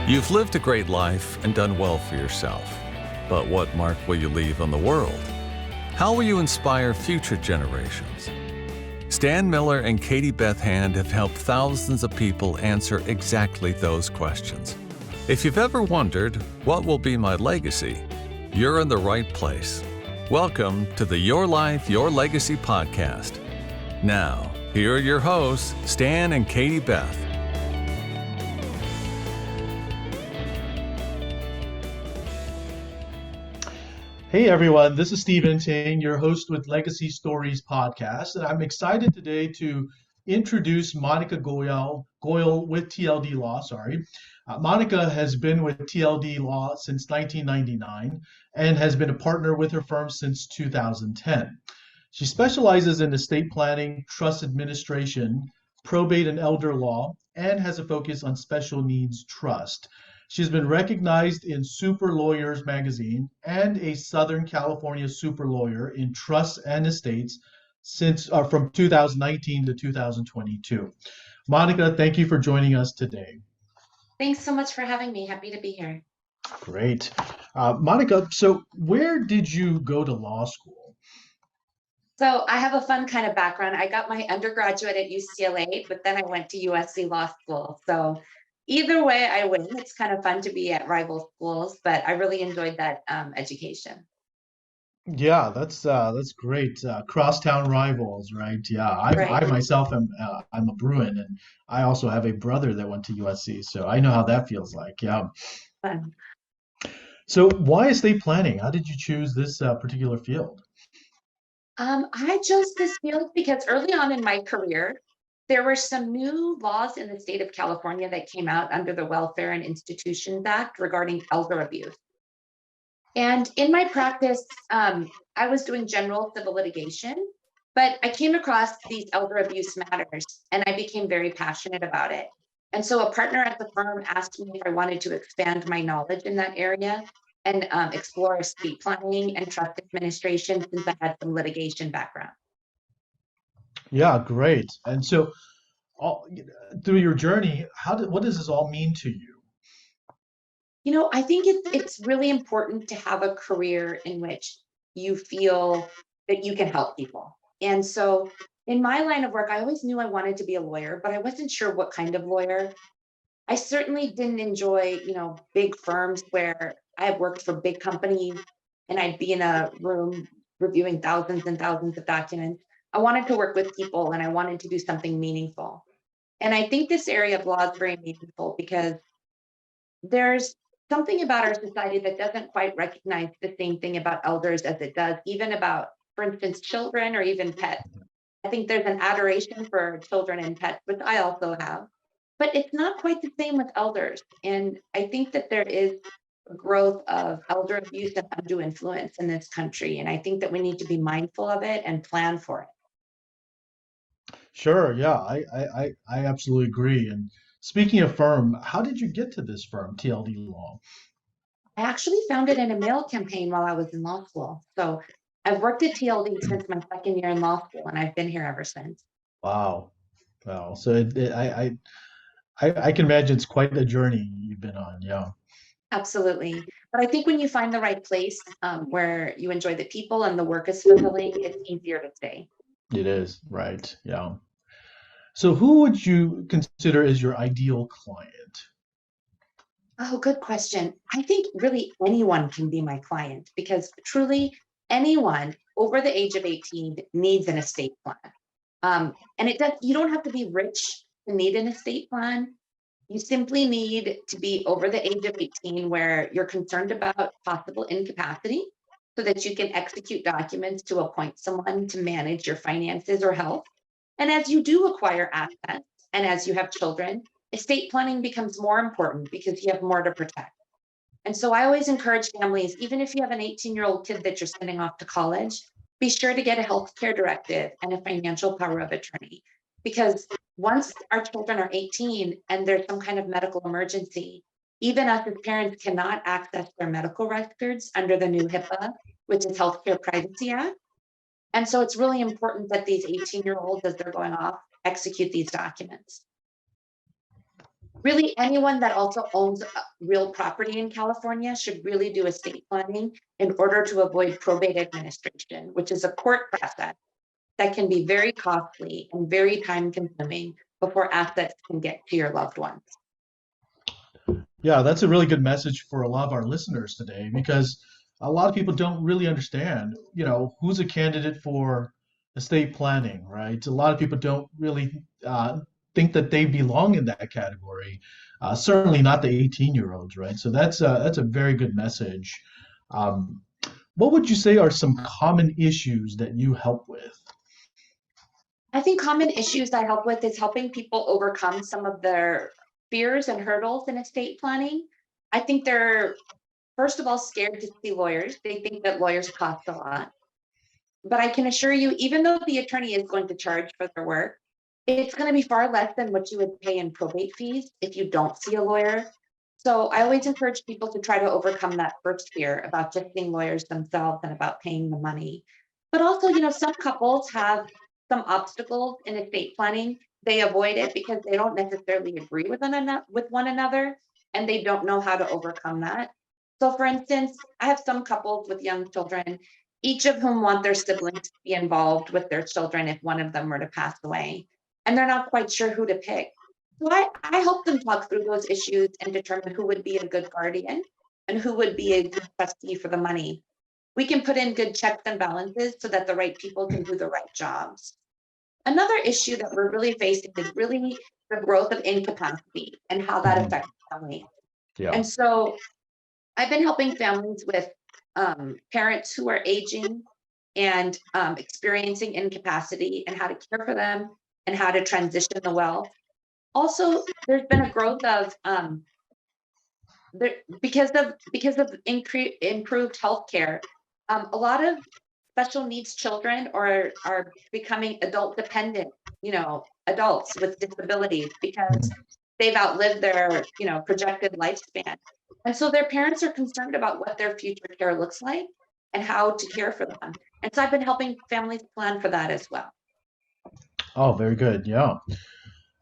You've lived a great life and done well for yourself. But what mark will you leave on the world? How will you inspire future generations? Stan Miller and Katie Beth Hand have helped thousands of people answer exactly those questions. If you've ever wondered, what will be my legacy? You're in the right place. Welcome to the Your Life, Your Legacy podcast. Now, here are your hosts, Stan and Katie Beth. Hey everyone, this is Stephen Ting, your host with Legacy Stories podcast, and I'm excited today to introduce Monica Goel with TLD Law, Monica has been with TLD Law since 1999 and has been a partner with her firm since 2010. She specializes in estate planning, trust administration, probate and elder law, and has a focus on special needs trust. She's been recognized in Super Lawyers magazine and a Southern California Super Lawyer in Trusts and Estates since from 2019 to 2022. Monica, thank you for joining us today. Thanks so much for having me. Happy to be here. Great. Monica, so where did you go to law school? So I have a fun kind of background. I got my undergraduate at UCLA, but then I went to USC Law School. So either way I win. It's kind of fun to be at rival schools, but I really enjoyed that education. Yeah, that's great. Crosstown rivals, right? Yeah, I myself am I'm a Bruin, and I also have a brother that went to USC, so I know how that feels like. Yeah. Fun. So why estate planning? How did you choose this particular field? I chose this field because early on in my career, there were some new laws in the state of California that came out under the Welfare and Institutions Act regarding elder abuse. And in my practice, I was doing general civil litigation, but I came across these elder abuse matters and I became very passionate about it. And so a partner at the firm asked me if I wanted to expand my knowledge in that area and explore estate planning and trust administration since I had some litigation background. Yeah, great. And so through your journey, what does this all mean to you? You know, I think it's really important to have a career in which you feel that you can help people. And so in my line of work, I always knew I wanted to be a lawyer, but I wasn't sure what kind of lawyer. I certainly didn't enjoy, big firms where I have worked for big companies and I'd be in a room reviewing thousands and thousands of documents. I wanted to work with people and I wanted to do something meaningful. And I think this area of law is very meaningful because there's something about our society that doesn't quite recognize the same thing about elders as it does, even about, for instance, children or even pets. I think there's an adoration for children and pets, which I also have, but it's not quite the same with elders. And I think that there is a growth of elder abuse and undue influence in this country. And I think that we need to be mindful of it and plan for it. Sure, yeah, I absolutely agree. And speaking of firm, how did you get to this firm, TLD Law? I actually found it in a mail campaign while I was in law school. So I've worked at TLD since my second year in law school, and I've been here ever since. Wow. Wow. So I can imagine it's quite a journey you've been on. Yeah. Absolutely. But I think when you find the right place where you enjoy the people and the work is fulfilling, it's easier to stay. It is, right. Yeah. So who would you consider as your ideal client? Oh, good question. I think really anyone can be my client because truly anyone over the age of 18 needs an estate plan. And you don't have to be rich to need an estate plan. You simply need to be over the age of 18 where you're concerned about possible incapacity so that you can execute documents to appoint someone to manage your finances or health. And as you do acquire assets and as you have children, estate planning becomes more important because you have more to protect. And so I always encourage families, even if you have an 18-year-old kid that you're sending off to college, be sure to get a healthcare directive and a financial power of attorney. Because once our children are 18 and there's some kind of medical emergency, even us as parents cannot access their medical records under the new HIPAA, which is Healthcare Privacy Act. And so it's really important that these 18-year-olds, as they're going off, execute these documents. Really, anyone that also owns real property in California should really do estate planning in order to avoid probate administration, which is a court process that can be very costly and very time consuming before assets can get to your loved ones. Yeah, that's a really good message for a lot of our listeners today because a lot of people don't really understand, who's a candidate for estate planning, right? A lot of people don't really think that they belong in that category. Certainly not the 18-year-olds, right? So that's a very good message. Um, what would you say are some common issues that you help with? I think common issues I help with is helping people overcome some of their fears and hurdles in estate planning. I think they're, first of all, scared to see lawyers. They think that lawyers cost a lot. But I can assure you, even though the attorney is going to charge for their work, it's going to be far less than what you would pay in probate fees if you don't see a lawyer. So I always encourage people to try to overcome that first fear about just seeing lawyers themselves and about paying the money. But also, some couples have some obstacles in estate planning. They avoid it because they don't necessarily agree with one another, and they don't know how to overcome that. So, for instance, I have some couples with young children, each of whom want their siblings to be involved with their children if one of them were to pass away, and they're not quite sure who to pick. So I help them talk through those issues and determine who would be a good guardian and who would be a good trustee for the money. We can put in good checks and balances so that the right people can do the right jobs. Another issue that we're really facing is really the growth of incapacity and how that Mhm. affects families. Yeah. And so I've been helping families with parents who are aging and experiencing incapacity and how to care for them and how to transition the wealth. Also, there's been a growth of there because of improved healthcare. A lot of special needs children are becoming adult dependent, adults with disabilities because they've outlived their, projected lifespan. And so their parents are concerned about what their future care looks like and how to care for them. And so I've been helping families plan for that as well. Oh, very good. Yeah.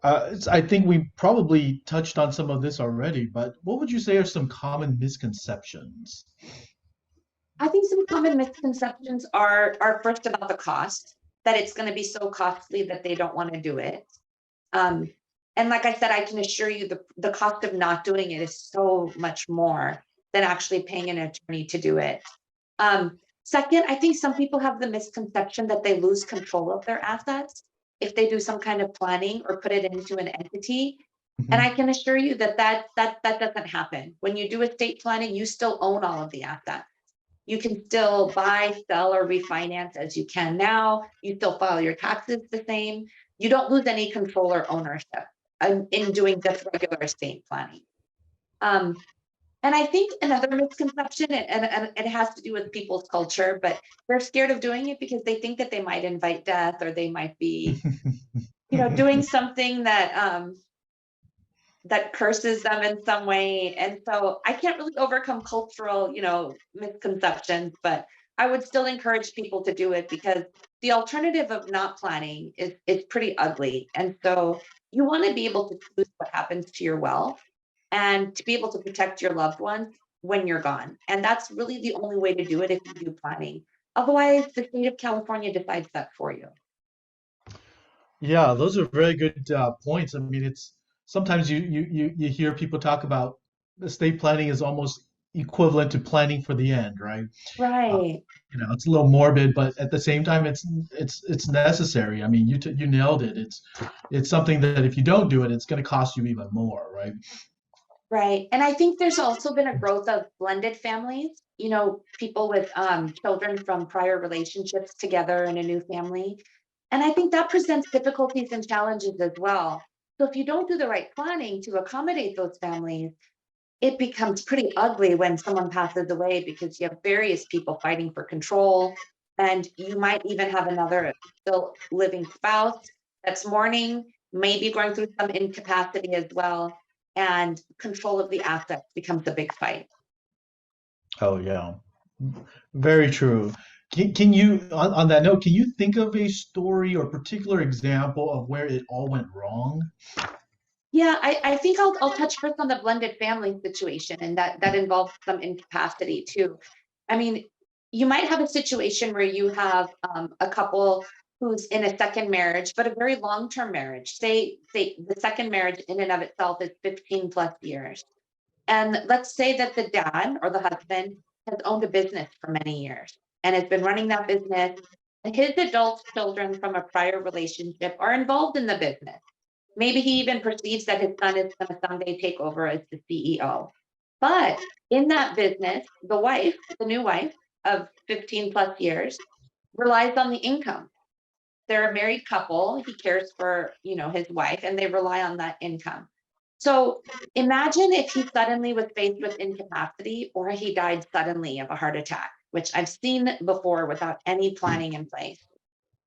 I think we probably touched on some of this already, but what would you say are some common misconceptions? I think some common misconceptions are first about the cost, that it's going to be so costly that they don't want to do it. Um, and like I said, I can assure you the cost of not doing it is so much more than actually paying an attorney to do it. Second, I think some people have the misconception that they lose control of their assets if they do some kind of planning or put it into an entity. And I Mhm. can assure you that doesn't happen. When you do estate planning, you still own all of the assets. You can still buy, sell, or refinance as you can now. You still file your taxes the same. You don't lose any control or ownership in doing just regular estate planning. Um, and I think another misconception, and it has to do with people's culture, but they're scared of doing it because they think that they might invite death or they might be, doing something that curses them in some way. And so I can't really overcome cultural, misconceptions, but I would still encourage people to do it because the alternative of not planning is pretty ugly. And so you want to be able to choose what happens to your wealth and to be able to protect your loved ones when you're gone. And that's really the only way to do it if you do planning. Otherwise, the state of California decides that for you. Yeah, those are very good points. I mean, it's sometimes you hear people talk about estate planning is almost equivalent to planning for the end, right? Uh, Right. it's a little morbid, but at the same time, it's necessary. I mean, you nailed it. It's something that if you don't do it, it's going to cost you even more, right? Right. And I think there's also been a growth of blended families, people with children from prior relationships together in a new family. And I think that presents difficulties and challenges as well. So if you don't do the right planning to accommodate those families, it becomes pretty ugly when someone passes away because you have various people fighting for control. And you might even have another still living spouse that's mourning, maybe going through some incapacity as well. And control of the assets becomes a big fight. Oh yeah, very true. Can you on that note, can you think of a story or particular example of where it all went wrong? Yeah, I think I'll touch first on the blended family situation, and that involves some incapacity too. I mean, you might have a situation where you have a couple who's in a second marriage, but a very long-term marriage. Say the second marriage in and of itself is 15 plus years. And let's say that the dad or the husband has owned a business for many years and has been running that business. And his adult children from a prior relationship are involved in the business. Maybe he even perceives that his son is going to someday take over as the CEO. But in that business, the wife, the new wife of 15 plus years, relies on the income. They're a married couple. He cares for, his wife, and they rely on that income. So imagine if he suddenly was faced with incapacity or he died suddenly of a heart attack, which I've seen before without any planning in place.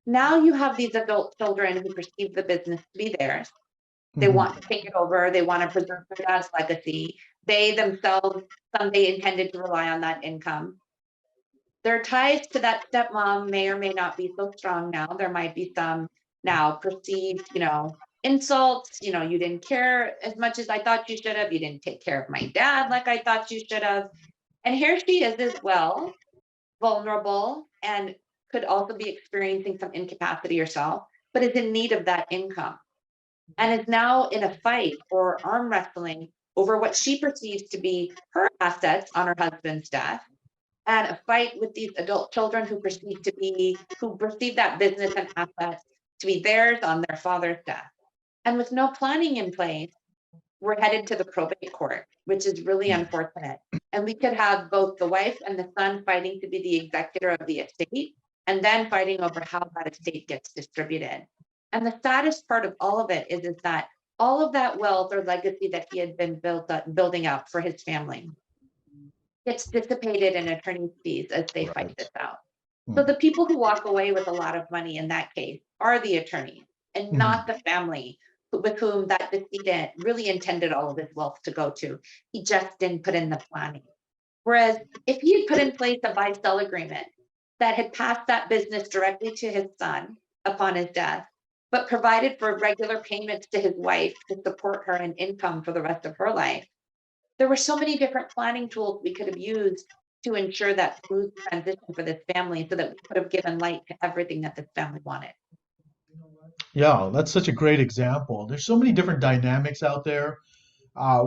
Now you have these adult children who perceive the business to be theirs. They Mhm. want to take it over. They want to preserve their dad's legacy. They themselves someday intended to rely on that income. Their ties to that stepmom may or may not be so strong now. There might be some now perceived, insults. You didn't care as much as I thought you should have. You didn't take care of my dad like I thought you should have. And here she is as well, vulnerable, and could also be experiencing some incapacity herself, but is in need of that income and is now in a fight or arm wrestling over what she perceives to be her assets on her husband's death, and a fight with these adult children who perceive that business and assets to be theirs on their father's death. And with no planning in place, we're headed to the probate court, which is really unfortunate. And we could have both the wife and the son fighting to be the executor of the estate, and then fighting over how that estate gets distributed. And the saddest part of all of it is that all of that wealth or legacy that he had been building up for his family gets dissipated in attorney's fees as they fight Right. this out. So Mm. the people who walk away with a lot of money in that case are the attorneys and Mhm. not the family with whom that decedent really intended all of his wealth to go to. He just didn't put in the planning. Whereas if he had put in place a buy-sell agreement that had passed that business directly to his son upon his death, but provided for regular payments to his wife to support her in income for the rest of her life, there were so many different planning tools we could have used to ensure that smooth transition for this family so that we could have given light to everything that this family wanted. Yeah, that's such a great example. There's so many different dynamics out there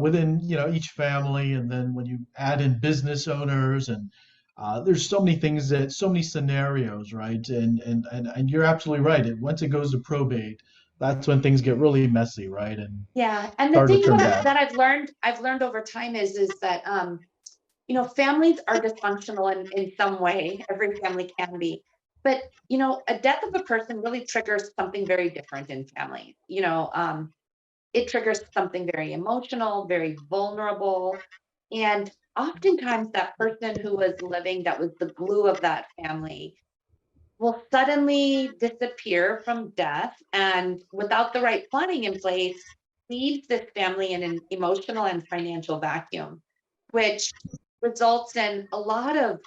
within each family, and then when you add in business owners, and there's so many things, that so many scenarios, right? And you're absolutely right. Once it goes to probate, that's when things get really messy, right? And Yeah, and the start to thing turn that, bad. that I've learned over time is that families are dysfunctional in some way. Every family can be, but a death of a person really triggers something very different in families. It triggers something very emotional, very vulnerable. And oftentimes, that person who was living, that was the glue of that family, will suddenly disappear from death. And without the right planning in place, leaves this family in an emotional and financial vacuum, which results in a lot of,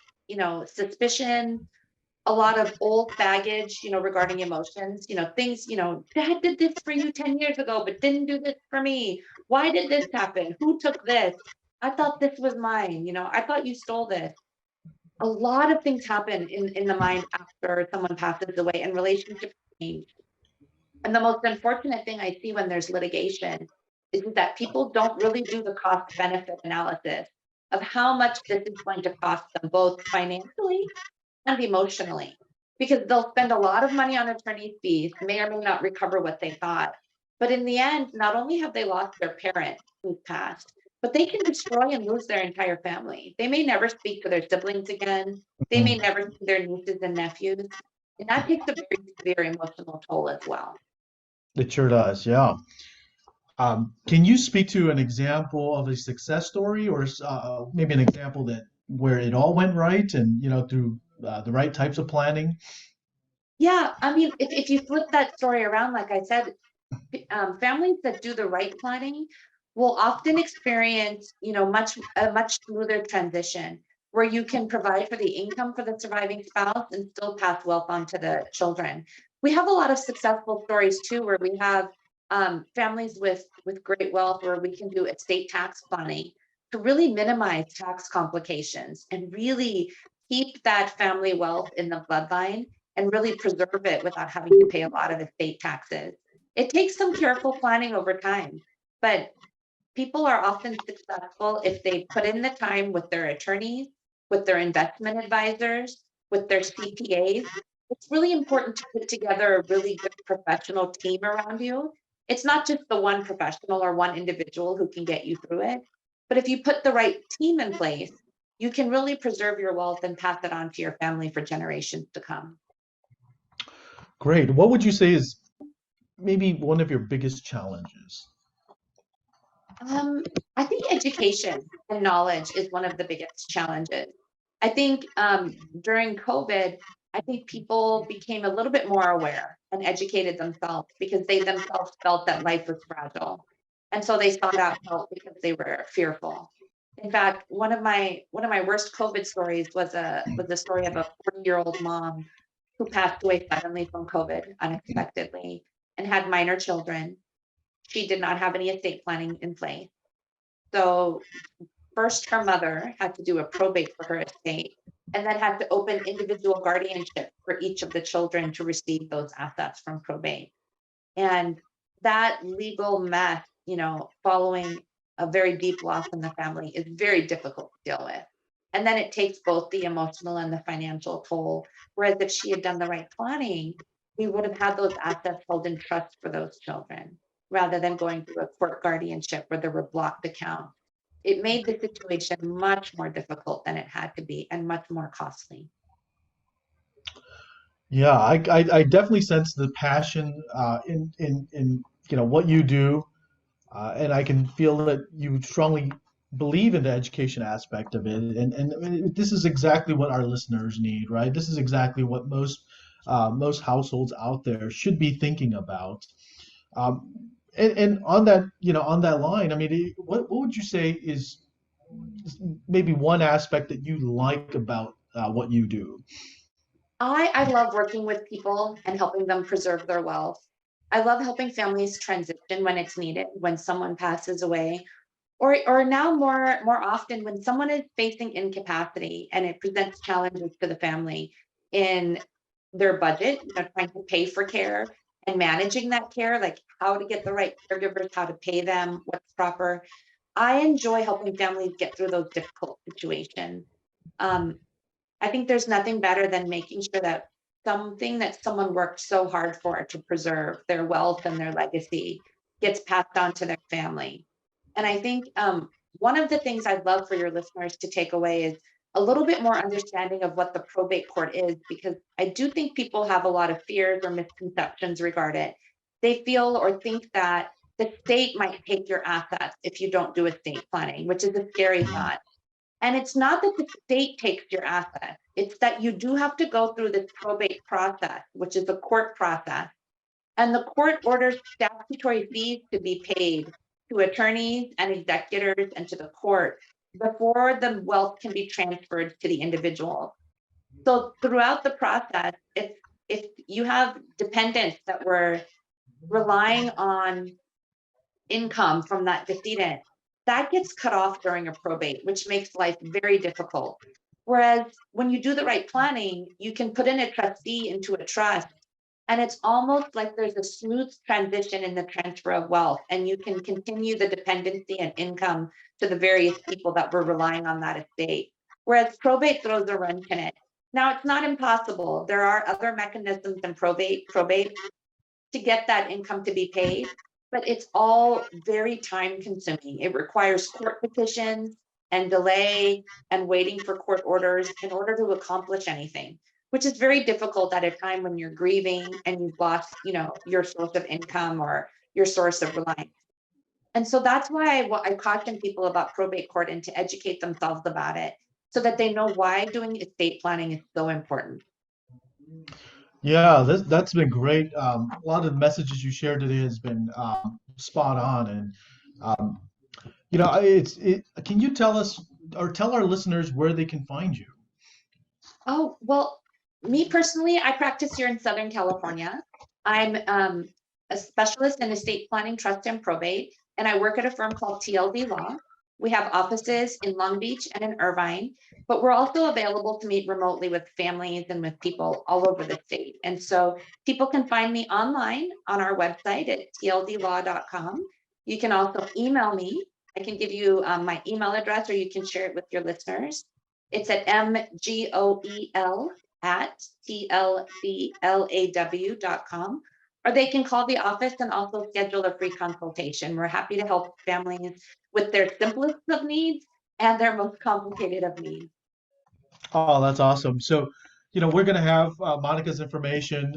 suspicion, a lot of old baggage, regarding emotions, things, dad did this for you 10 years ago, but didn't do this for me. Why did this happen? Who took this? I thought this was mine. I thought you stole this. A lot of things happen in the mind after someone passes away, and relationships change. And the most unfortunate thing I see when there's litigation is that people don't really do the cost benefit analysis of how much this is going to cost them, both financially and emotionally, because they'll spend a lot of money on attorney fees, may or may not recover what they thought. But in the end, not only have they lost their parent who's passed, but they can destroy and lose their entire family. They may never speak to their siblings again. They may Mhm. never see their nieces and nephews. And that takes a very severe emotional toll as well. It sure does, yeah. Can you speak to an example of a success story, or maybe an example that where it all went right, and through the right types of planning? Yeah, I mean, if you flip that story around, like I said, families that do the right planning will often experience, a much smoother transition where you can provide for the income for the surviving spouse and still pass wealth on to the children. We have a lot of successful stories too, where we have families with great wealth where we can do estate tax planning to really minimize tax complications and really keep that family wealth in the bloodline and really preserve it without having to pay a lot of estate taxes. It takes some careful planning over time, but people are often successful if they put in the time with their attorneys, with their investment advisors, with their CPAs. It's really important to put together a really good professional team around you. It's not just the one professional or one individual who can get you through it, but if you put the right team in place, you can really preserve your wealth and pass it on to your family for generations to come. Great. What would you say is maybe one of your biggest challenges? I think education and knowledge is one of the biggest challenges. I think during COVID, I think people became a little bit more aware and educated themselves because they themselves felt that life was fragile. And so they sought out help because they were fearful. In fact, one of my worst COVID stories was the story of a 40-year-old mom who passed away suddenly from COVID unexpectedly and had minor children. She did not have any estate planning in place. So first, her mother had to do a probate for her estate and then had to open individual guardianship for each of the children to receive those assets from probate. And that legal mess, following a very deep loss in the family is very difficult to deal with. And then it takes both the emotional and the financial toll. Whereas if she had done the right planning, we would have had those assets held in trust for those children rather than going through a court guardianship where there were blocked accounts. It made the situation much more difficult than it had to be and much more costly. Yeah, I definitely sense the passion in what you do, and I can feel that you strongly believe in the education aspect of it, and I mean, this is exactly what our listeners need, right? This is exactly what most households out there should be thinking about. And on that, on that line, I mean, what would you say is maybe one aspect that you like about what you do? I love working with people and helping them preserve their wealth. I love helping families transition when it's needed, when someone passes away, or now more often when someone is facing incapacity and it presents challenges to the family in their budget, trying to pay for care and managing that care, like how to get the right caregivers, how to pay them, what's proper. I enjoy helping families get through those difficult situations. Um, I think there's nothing better than making sure that something that someone worked so hard for to preserve their wealth and their legacy gets passed on to their family. And I think one of the things I'd love for your listeners to take away is a little bit more understanding of what the probate court is, because I do think people have a lot of fears or misconceptions regarding it. They feel or think that the state might take your assets if you don't do estate planning, which is a scary thought. And it's not that the state takes your assets, it's that you do have to go through this probate process, which is a court process. And the court orders statutory fees to be paid to attorneys and executors and to the court before the wealth can be transferred to the individual. So throughout the process, if you have dependents that were relying on income from that decedent, that gets cut off during a probate, which makes life very difficult. Whereas when you do the right planning, you can put in a trustee into a trust, and it's almost like there's a smooth transition in the transfer of wealth, and you can continue the dependency and income to the various people that were relying on that estate. Whereas probate throws a wrench in it. Now, it's not impossible. There are other mechanisms in probate to get that income to be paid, but it's all very time consuming. It requires court petitions and delay and waiting for court orders in order to accomplish anything, which is very difficult at a time when you're grieving and you've lost, your source of income or your source of reliance. And so that's why I caution people about probate court and to educate themselves about it so that they know why doing estate planning is so important. Yeah, that's been great. A lot of the messages you shared today has been spot on, and um, can you tell us or tell our listeners where they can find you? Oh, well, me personally, I practice here in Southern California. I'm a specialist in estate planning, trust, and probate, and I work at a firm called TLD Law. We have offices in Long Beach and in Irvine, but we're also available to meet remotely with families and with people all over the state. And so people can find me online on our website at tldlaw.com. You can also email me. I can give you my email address, or you can share it with your listeners. It's at mgoel@tldlaw.com, or they can call the office and also schedule a free consultation. We're happy to help families with their simplest of needs and their most complicated of needs. Oh, that's awesome. So, we're going to have Monica's information,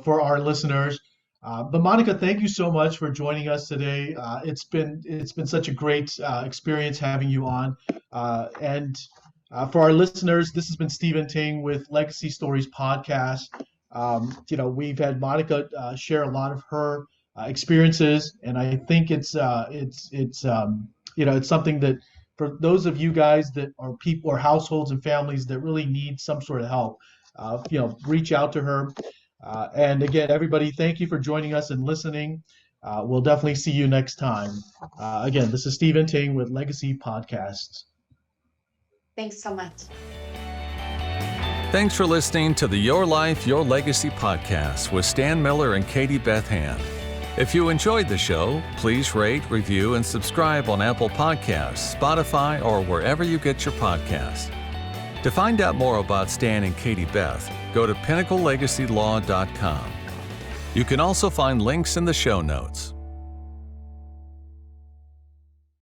for our listeners. But Monica, thank you so much for joining us today. It's been such a great experience having you on. And for our listeners, this has been Stephen Ting with Legacy Stories Podcast. We've had Monica share a lot of her experiences, and I think it's something that for those of you guys that are people or households and families that really need some sort of help, reach out to her. And again, everybody, thank you for joining us and listening. We'll definitely see you next time. Again, this is Stephen Ting with Legacy Podcasts. Thanks so much. Thanks for listening to the Your Life, Your Legacy podcast with Stan Miller and Katie Beth Hand. If you enjoyed the show, please rate, review, and subscribe on Apple Podcasts, Spotify, or wherever you get your podcasts. To find out more about Stan and Katie Beth, go to pinnaclelegacylaw.com. You can also find links in the show notes.